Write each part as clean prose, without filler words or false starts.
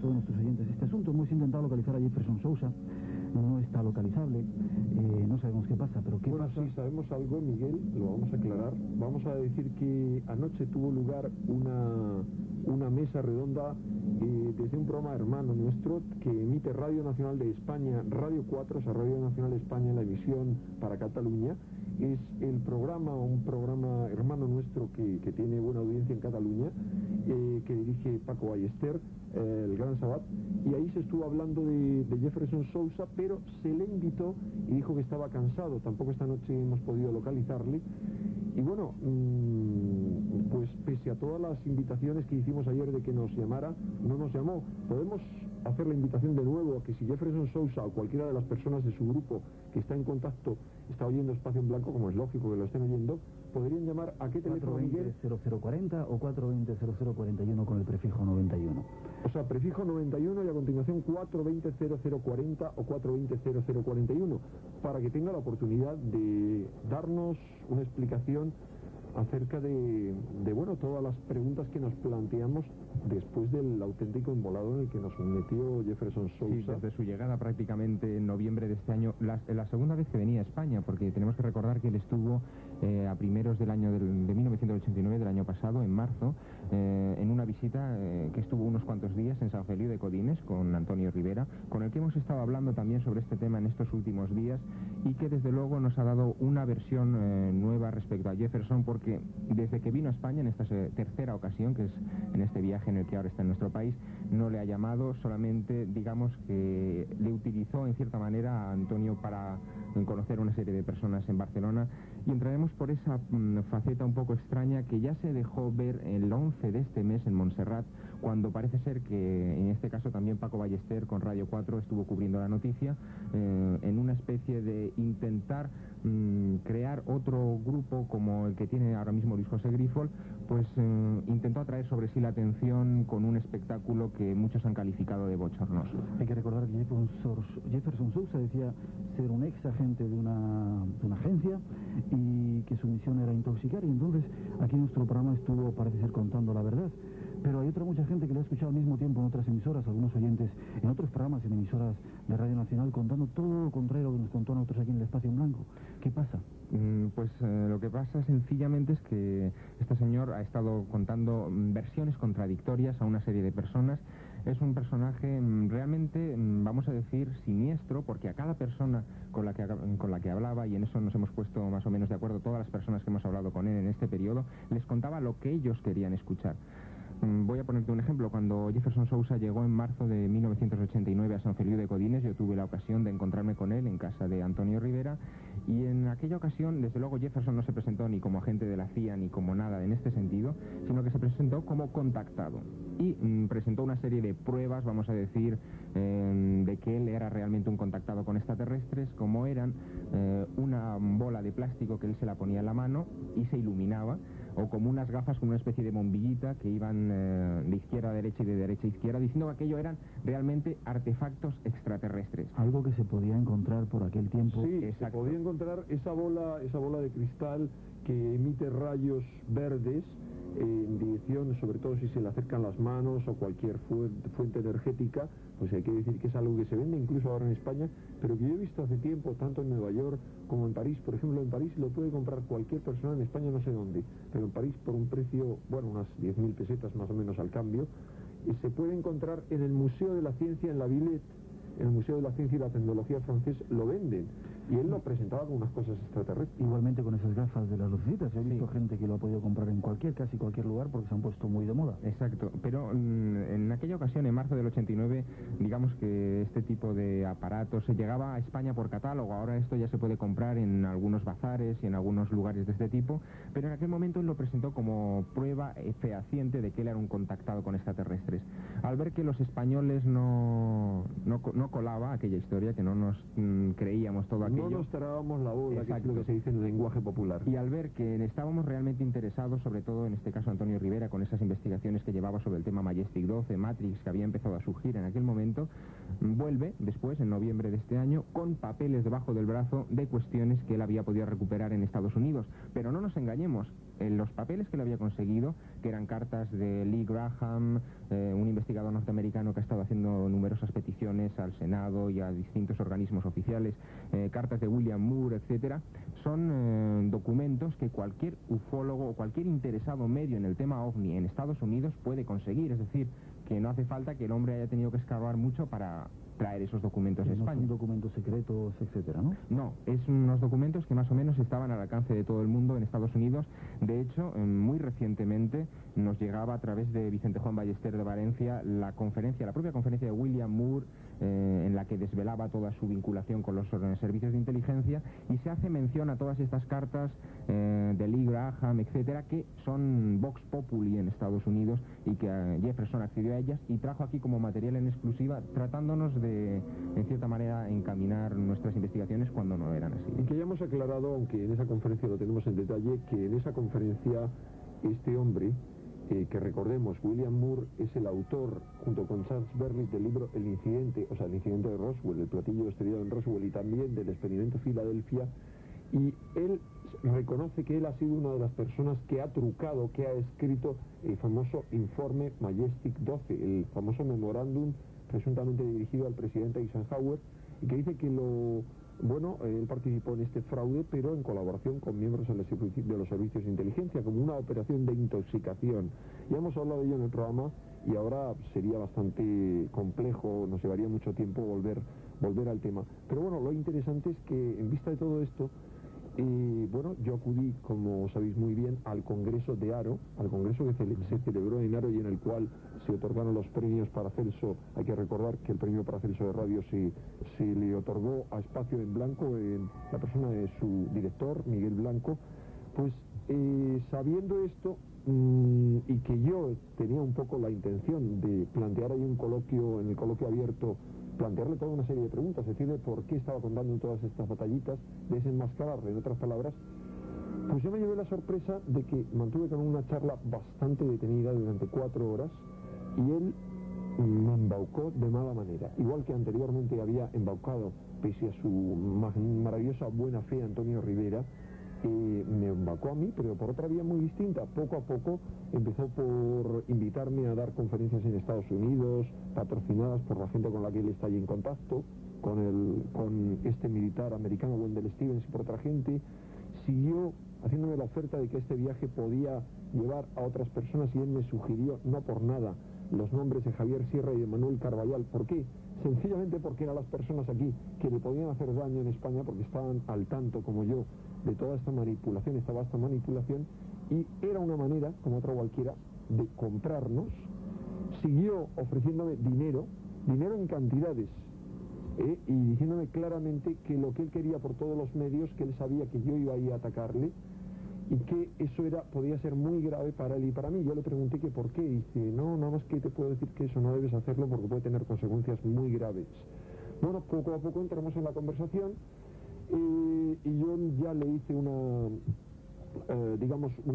todos nuestros oyentes este asunto. Hemos intentado localizar a Jefferson Sousa, no está localizable, no sabemos qué pasa, pero ¿qué pasa? Sí, sabemos algo, Miguel, lo vamos a aclarar. Vamos a decir que anoche tuvo lugar una mesa redonda desde un programa hermano nuestro que emite Radio Nacional de España, Radio 4, o sea, Radio Nacional de España, la emisión para Cataluña. Es un programa hermano nuestro que tiene buena audiencia en Cataluña, que dirige Paco Ballester, el Gran Sabbat, y ahí se estuvo hablando de Jefferson Sousa, pero se le invitó y dijo que estaba cansado. Tampoco esta noche hemos podido localizarle. Y bueno, pues pese a todas las invitaciones que hicimos ayer de que nos llamara, no nos llamó. Podemos hacer la invitación de nuevo a que si Jefferson Sousa o cualquiera de las personas de su grupo que está en contacto está oyendo Espacio en Blanco, como es lógico que lo estén oyendo, podrían llamar a qué teléfono, Miguel. 420-0040 o 420-0041 con el prefijo 91. O sea, prefijo 91 y a continuación 420-0040 o 420-0041, para que tenga la oportunidad de darnos una explicación acerca de bueno, todas las preguntas que nos planteamos después del auténtico embolado en el que nos metió Jefferson Sousa. Sí, desde su llegada prácticamente en noviembre de este año, la segunda vez que venía a España, porque tenemos que recordar que él estuvo a primeros del año de 1989, del año pasado, en marzo, en una visita que estuvo unos cuantos días en San Feliu de Codines con Antonio Rivera, con el que hemos estado hablando también sobre este tema en estos últimos días, y que desde luego nos ha dado una versión nueva respecto a Jefferson, porque desde que vino a España en esta tercera ocasión, que es en este viaje en el que ahora está en nuestro país, no le ha llamado, solamente digamos que le utilizó en cierta manera a Antonio para conocer una serie de personas en Barcelona, y entraremos por esa faceta un poco extraña que ya se dejó ver el 11 de este mes en Montserrat, cuando parece ser que en este caso también Paco Ballester con Radio 4 estuvo cubriendo la noticia, en una especie de intentar crear otro grupo como el que tiene ahora mismo Luis José Grifol, pues intentó atraer sobre sí la atención con un espectáculo que muchos han calificado de bochornoso. Hay que recordar que Jefferson Sousa decía ser un ex agente de una agencia y que su misión era intoxicar, y entonces aquí nuestro programa estuvo, parece ser, contando la verdad. Pero hay mucha gente que lo ha escuchado al mismo tiempo en otras emisoras, algunos oyentes en otros programas, en emisoras de Radio Nacional, contando todo lo contrario que nos contó a nosotros aquí en el Espacio en Blanco. ¿Qué pasa? Pues lo que pasa sencillamente es que este señor ha estado contando versiones contradictorias a una serie de personas. Es un personaje realmente, vamos a decir, siniestro, porque a cada persona con la que hablaba, y en eso nos hemos puesto más o menos de acuerdo todas las personas que hemos hablado con él en este periodo, les contaba lo que ellos querían escuchar. Voy a ponerte un ejemplo. Cuando Jefferson Sousa llegó en marzo de 1989 a San Feliu de Codines, yo tuve la ocasión de encontrarme con él en casa de Antonio Rivera, y en aquella ocasión, desde luego, Jefferson no se presentó ni como agente de la CIA ni como nada en este sentido, sino que se presentó como contactado y presentó una serie de pruebas, vamos a decir, de que él era realmente un contactado con extraterrestres, como eran una bola de plástico que él se la ponía en la mano y se iluminaba, o como unas gafas con una especie de bombillita que iban de izquierda a derecha y de derecha a izquierda, diciendo que aquello eran realmente artefactos extraterrestres. Algo que se podía encontrar por aquel tiempo. Sí, exacto. Se podía encontrar esa bola de cristal que emite rayos verdes en dirección, sobre todo si se le acercan las manos o cualquier fuente energética, pues hay que decir que es algo que se vende incluso ahora en España, pero que yo he visto hace tiempo, tanto en Nueva York como en París. Por ejemplo, en París lo puede comprar cualquier persona, en España no sé dónde, pero en París por un precio, bueno, unas 10.000 pesetas más o menos al cambio, y se puede encontrar en el Museo de la Ciencia en la Villette, en el Museo de la Ciencia y la Tecnología francés lo venden, y él lo presentaba con unas cosas extraterrestres. Igualmente con esas gafas de las lucecitas, he visto gente que lo ha podido comprar en casi cualquier lugar porque se han puesto muy de moda. Exacto, pero en aquella ocasión, en marzo del 89, digamos que este tipo de aparatos se llegaba a España por catálogo. Ahora esto ya se puede comprar en algunos bazares y en algunos lugares de este tipo, pero en aquel momento él lo presentó como prueba fehaciente de que él era un contactado con extraterrestres. Al ver que los españoles no colaba aquella historia, que no nos creíamos todo aquello. No nos tragábamos la bola, que es lo que se dice en el lenguaje popular. Y al ver que estábamos realmente interesados, sobre todo en este caso Antonio Rivera, con esas investigaciones que llevaba sobre el tema Majestic 12, Matrix, que había empezado a surgir en aquel momento, vuelve después, en noviembre de este año, con papeles debajo del brazo de cuestiones que él había podido recuperar en Estados Unidos. Pero no nos engañemos, los papeles que le había conseguido, que eran cartas de Lee Graham, un investigador norteamericano que ha estado haciendo numerosas peticiones al Senado y a distintos organismos oficiales, cartas de William Moore, etcétera, son documentos que cualquier ufólogo o cualquier interesado medio en el tema OVNI en Estados Unidos puede conseguir, es decir, que no hace falta que el hombre haya tenido que escarbar mucho para traer esos documentos de España. No son documentos secretos, etcétera, ¿no? No, es unos documentos que más o menos estaban al alcance de todo el mundo en Estados Unidos. De hecho, muy recientemente nos llegaba a través de Vicente Juan Ballester de Valencia la propia conferencia de William Moore, en la que desvelaba toda su vinculación con los servicios de inteligencia, y se hace mención a todas estas cartas de Lee Graham, etcétera, que son Vox Populi en Estados Unidos, y que Jefferson accedió a ellas y trajo aquí como material en exclusiva, tratándonos de, en cierta manera, encaminar nuestras investigaciones cuando no eran así. Y que ya hemos aclarado, aunque en esa conferencia lo tenemos en detalle, que en esa conferencia este hombre, que recordemos, William Moore es el autor, junto con Charles Berlitz, del libro El Incidente, o sea, el incidente de Roswell, el platillo estrellado en Roswell, y también del experimento Filadelfia, y él reconoce que él ha sido una de las personas que ha trucado, que ha escrito el famoso informe Majestic 12, el famoso memorándum presuntamente dirigido al presidente Eisenhower, y que dice que él participó en este fraude, pero en colaboración con miembros de los servicios de inteligencia, como una operación de intoxicación. Ya hemos hablado de ello en el programa, y ahora sería bastante complejo, nos llevaría mucho tiempo volver al tema. Pero bueno, lo interesante es que, en vista de todo esto, yo acudí, como sabéis muy bien, al Congreso de Aro, al Congreso que se celebró en Aro y en el cual se otorgaron los premios Paracelso. Hay que recordar que el premio Paracelso de Radio se le otorgó a Espacio en Blanco, en la persona de su director, Miguel Blanco. Pues sabiendo esto, y que yo tenía un poco la intención de plantear ahí un coloquio, en el coloquio abierto, plantearle toda una serie de preguntas, decirle por qué estaba contando todas estas batallitas, desenmascararle, en otras palabras, pues yo me llevé la sorpresa de que mantuve con una charla bastante detenida durante 4 horas, y él me embaucó de mala manera, igual que anteriormente había embaucado, pese a su maravillosa buena fe, Antonio Rivera. Me embaucó a mí, pero por otra vía muy distinta. Poco a poco empezó por invitarme a dar conferencias en Estados Unidos, patrocinadas por la gente con la que él está allí en contacto, con este militar americano, Wendell Stevens, y por otra gente. Siguió haciéndome la oferta de que este viaje podía llevar a otras personas, y él me sugirió, no por nada, los nombres de Javier Sierra y de Manuel Carballal. ¿Por qué? Sencillamente porque eran las personas aquí que le podían hacer daño en España, porque estaban al tanto, como yo, de toda esta manipulación, esta vasta manipulación, y era una manera, como otra cualquiera, de comprarnos. Siguió ofreciéndome dinero en cantidades, y diciéndome claramente que lo que él quería por todos los medios, que él sabía que yo iba a ir a atacarle, y que eso podía ser muy grave para él y para mí. Yo le pregunté que por qué, y dice, no, nada más que te puedo decir que eso no debes hacerlo porque puede tener consecuencias muy graves. Bueno, poco a poco entramos en la conversación, y yo ya le hice una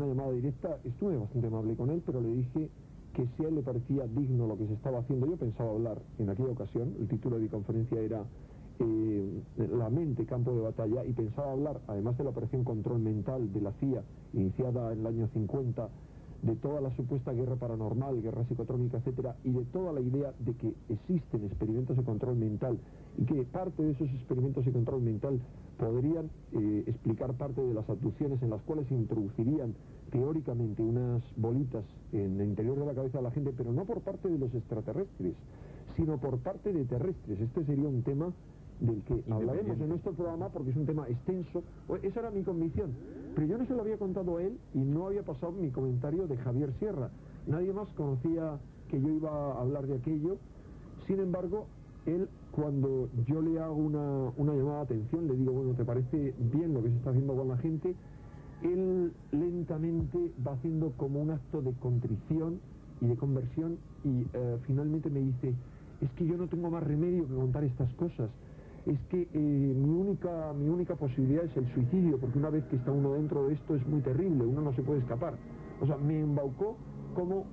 llamada directa. Estuve bastante amable con él, pero le dije que si a él le parecía digno lo que se estaba haciendo. Yo pensaba hablar en aquella ocasión, el título de mi conferencia era La mente, campo de batalla, y pensaba hablar, además de la operación Control Mental de la CIA, iniciada en el año 50, de toda la supuesta guerra paranormal, guerra psicotrónica, etcétera, y de toda la idea de que existen experimentos de control mental, y que parte de esos experimentos de control mental podrían explicar parte de las abducciones, en las cuales se introducirían teóricamente unas bolitas en el interior de la cabeza de la gente, pero no por parte de los extraterrestres, sino por parte de terrestres. Este sería un tema del que hablaremos en nuestro programa, porque es un tema extenso. Esa era mi convicción, pero yo no se lo había contado a él, y no había pasado mi comentario de Javier Sierra. Nadie más conocía que yo iba a hablar de aquello. Sin embargo, él, cuando yo le hago una llamada de atención, le digo, bueno, ¿te parece bien lo que se está haciendo con la gente? Él lentamente va haciendo como un acto de contrición y de conversión, y finalmente me dice, es que yo no tengo más remedio que contar estas cosas. Es que mi única posibilidad es el suicidio, porque una vez que está uno dentro de esto es muy terrible, uno no se puede escapar. O sea, me embaucó como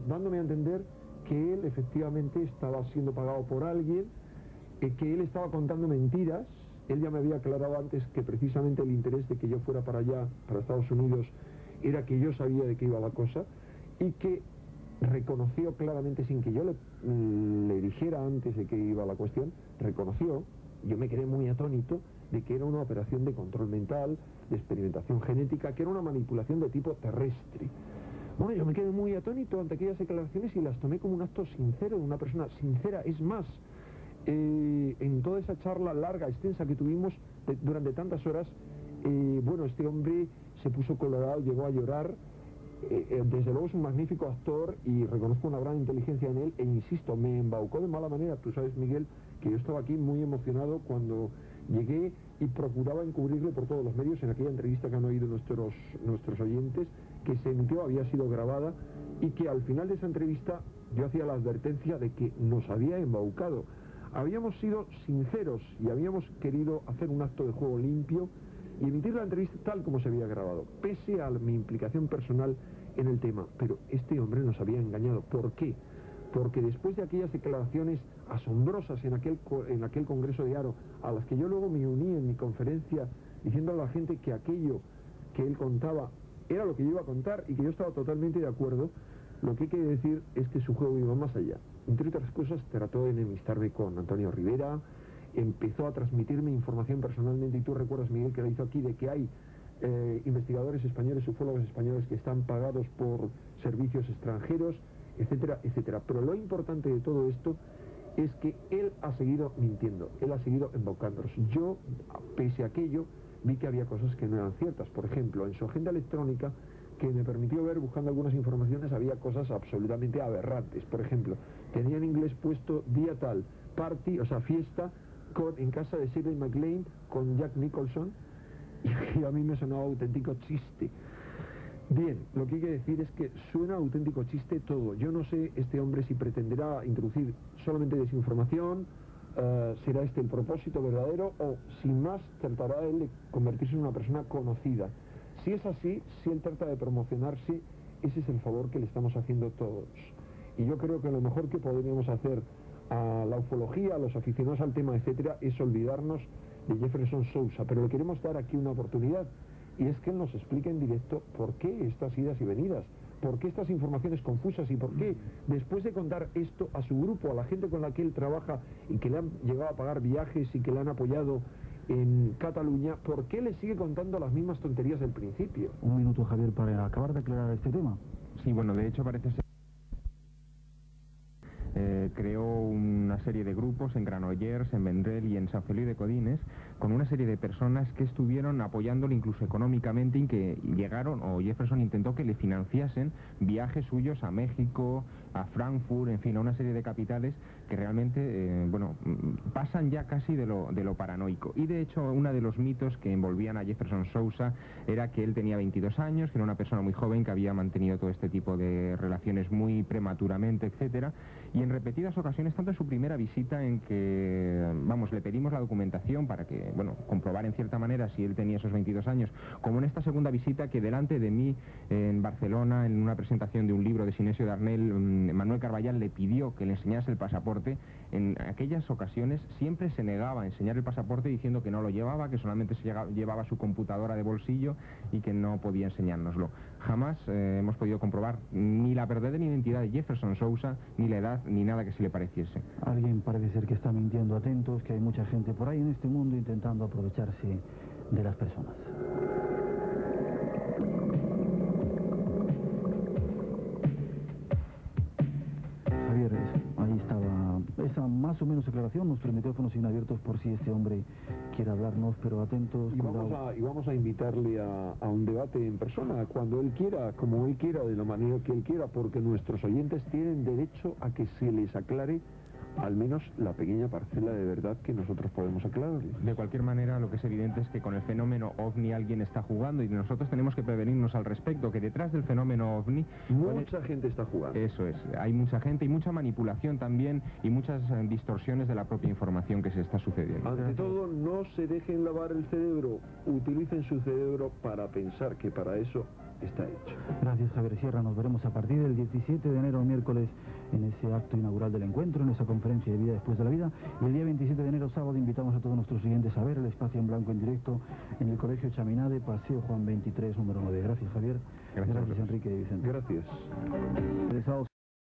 dándome a entender que él efectivamente estaba siendo pagado por alguien, que él estaba contando mentiras. Él ya me había aclarado antes que precisamente el interés de que yo fuera para allá, para Estados Unidos, era que yo sabía de qué iba la cosa y que reconoció claramente, sin que yo le dijera antes de qué iba la cuestión, reconoció, yo me quedé muy atónito, de que era una operación de control mental, de experimentación genética, que era una manipulación de tipo terrestre. Bueno, yo me quedé muy atónito ante aquellas declaraciones y las tomé como un acto sincero de una persona sincera. Es más, en toda esa charla larga, extensa que tuvimos durante tantas horas, bueno, este hombre se puso colorado, llegó a llorar. Desde luego es un magnífico actor y reconozco una gran inteligencia en él, e insisto, me embaucó de mala manera. Tú sabes, Miguel, que yo estaba aquí muy emocionado cuando llegué y procuraba encubrirle por todos los medios. En aquella entrevista que han oído nuestros oyentes, que se emitió, había sido grabada, y que al final de esa entrevista yo hacía la advertencia de que nos había embaucado. Habíamos sido sinceros y habíamos querido hacer un acto de juego limpio y emitir la entrevista tal como se había grabado, pese a mi implicación personal en el tema. Pero este hombre nos había engañado. ¿Por qué? Porque después de aquellas declaraciones asombrosas en aquel Congreso de Haro, a las que yo luego me uní en mi conferencia, diciendo a la gente que aquello que él contaba era lo que yo iba a contar y que yo estaba totalmente de acuerdo, lo que hay que decir es que su juego iba más allá. Entre otras cosas, trató de enemistarme con Antonio Rivera, empezó a transmitirme información personalmente, y tú recuerdas, Miguel, que lo hizo aquí, de que hay investigadores españoles, ufólogos españoles que están pagados por servicios extranjeros, etcétera, etcétera. Pero lo importante de todo esto es que él ha seguido mintiendo, él ha seguido embaucándonos. Yo, pese a aquello, vi que había cosas que no eran ciertas. Por ejemplo, en su agenda electrónica, que me permitió ver buscando algunas informaciones, había cosas absolutamente aberrantes. Por ejemplo, tenía en inglés puesto día tal, party, o sea, fiesta, en casa de Shirley MacLaine con Jack Nicholson, y a mí me sonaba auténtico chiste. Bien, lo que hay que decir es que suena auténtico chiste todo. Yo no sé este hombre si pretenderá introducir solamente desinformación, será este el propósito verdadero, o sin más tratará él de convertirse en una persona conocida. Si es así, si él trata de promocionarse, ese es el favor que le estamos haciendo todos. Y yo creo que lo mejor que podríamos hacer a la ufología, a los aficionados al tema, etcétera, es olvidarnos de Jefferson Sousa. Pero le queremos dar aquí una oportunidad, y es que él nos explique en directo por qué estas idas y venidas, por qué estas informaciones confusas, y por qué, después de contar esto a su grupo, a la gente con la que él trabaja y que le han llegado a pagar viajes y que le han apoyado en Cataluña, ¿por qué le sigue contando las mismas tonterías del principio? Un minuto, Javier, para acabar de aclarar este tema. Sí, bueno, de hecho parece ser... creó una serie de grupos en Granollers, en Vendrell y en San Feliu de Codines, con una serie de personas que estuvieron apoyándolo incluso económicamente, y que llegaron, o Jefferson intentó que le financiasen viajes suyos a México, a Frankfurt, en fin, a una serie de capitales que realmente, bueno, pasan ya casi de lo paranoico. Y de hecho, uno de los mitos que envolvían a Jefferson Sousa era que él tenía 22 años, que era una persona muy joven, que había mantenido todo este tipo de relaciones muy prematuramente, etcétera. Y en repetidas ocasiones, tanto en su primera visita, en que, vamos, le pedimos la documentación para que, bueno, comprobar en cierta manera si él tenía esos 22 años, como en esta segunda visita, que delante de mí en Barcelona, en una presentación de un libro de Sinesio Darnell, Manuel Carballal le pidió que le enseñase el pasaporte. En aquellas ocasiones siempre se negaba a enseñar el pasaporte, diciendo que no lo llevaba, que solamente llevaba su computadora de bolsillo y que no podía enseñárnoslo. Jamás hemos podido comprobar ni la verdadera identidad de Jefferson Sousa, ni la edad, ni nada que se le pareciese. Alguien parece ser que está mintiendo. Atentos, que hay mucha gente por ahí en este mundo intentando aprovecharse de las personas. Javier, ahí estaba esa más o menos aclaración. Nuestros micrófonos siguen abiertos por si este hombre quiere hablarnos, pero atentos. Y vamos a invitarle a un debate en persona, cuando él quiera, como él quiera, de la manera que él quiera, porque nuestros oyentes tienen derecho a que se les aclare al menos la pequeña parcela de verdad que nosotros podemos aclararles. De cualquier manera, lo que es evidente es que con el fenómeno OVNI alguien está jugando, y nosotros tenemos que prevenirnos al respecto, que detrás del fenómeno OVNI... Mucha gente está jugando. Eso es, hay mucha gente y mucha manipulación también, y muchas distorsiones de la propia información que se está sucediendo. Ante todo, no se dejen lavar el cerebro, utilicen su cerebro para pensar, que para eso está hecho. Gracias, Javier Sierra. Nos veremos a partir del 17 de enero, miércoles, en ese acto inaugural del encuentro, en esa conferencia de vida después de la vida. Y el día 27 de enero, sábado, invitamos a todos nuestros siguientes a ver el espacio en blanco en directo en el Colegio Chaminade, Paseo Juan 23, número 9. Gracias, Javier. Gracias, Enrique y Vicente. Gracias.